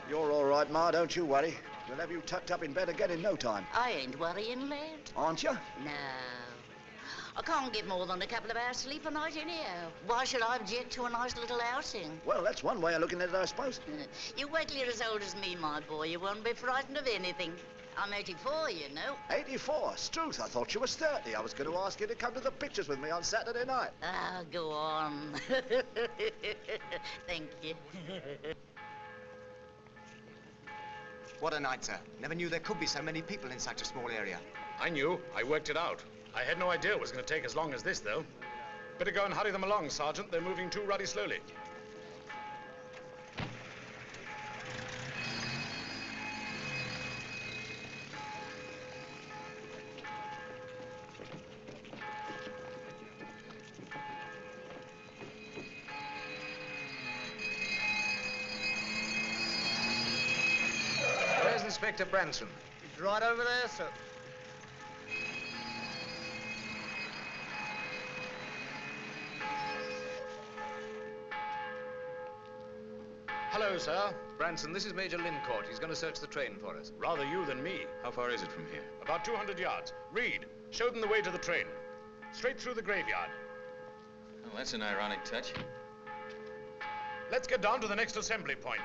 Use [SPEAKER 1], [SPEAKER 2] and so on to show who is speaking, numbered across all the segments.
[SPEAKER 1] You're all right, Ma, don't you worry. We'll have you tucked up in bed again in no time.
[SPEAKER 2] I ain't worrying, lad.
[SPEAKER 1] Aren't you?
[SPEAKER 2] No. I can't get more than a couple of hours sleep a night anyhow. Why should I object to a nice little outing?
[SPEAKER 1] Well, that's one way of looking at it, I suppose.
[SPEAKER 2] You wait till you're as old as me, my boy. You won't be frightened of anything. I'm 84, you know.
[SPEAKER 1] 84? Struth, I thought you was 30. I was going to ask you to come to the pictures with me on Saturday night.
[SPEAKER 2] Ah, go on. Thank you.
[SPEAKER 3] What a night, sir. Never knew there could be so many people in such a small area.
[SPEAKER 4] I knew. I worked it out. I had no idea it was going to take as long as this, though. Better go and hurry them along, Sergeant. They're moving too ruddy slowly.
[SPEAKER 5] Where's Inspector Branson?
[SPEAKER 6] He's right over there, sir.
[SPEAKER 4] Hello, sir.
[SPEAKER 5] Branson, this is Major Lyncort. He's going to search the train for us.
[SPEAKER 4] Rather you than me.
[SPEAKER 7] How far is it from here?
[SPEAKER 4] About 200 yards. Reed, show them the way to the train. Straight through the graveyard.
[SPEAKER 7] Well, that's an ironic touch.
[SPEAKER 4] Let's get down to the next assembly point.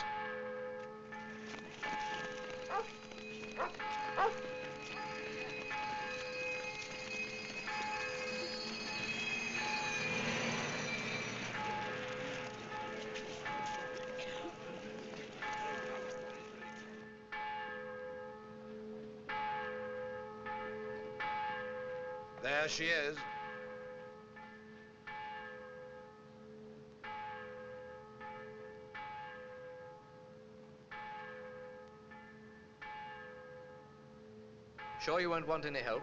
[SPEAKER 5] There she is. Sure you won't want any help?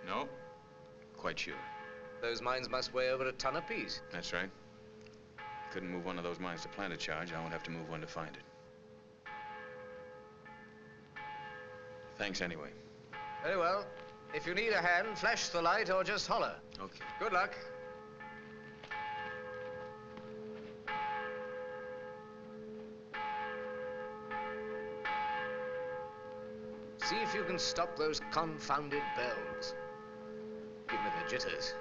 [SPEAKER 7] No? Quite sure.
[SPEAKER 5] Those mines must weigh over a ton apiece.
[SPEAKER 7] That's right. Couldn't move one of those mines to plant a charge. I won't have to move one to find it. Thanks anyway.
[SPEAKER 5] Very well. If you need a hand, flash the light or just holler.
[SPEAKER 7] Okay.
[SPEAKER 5] Good luck. See if you can stop those confounded bells. Give me the jitters.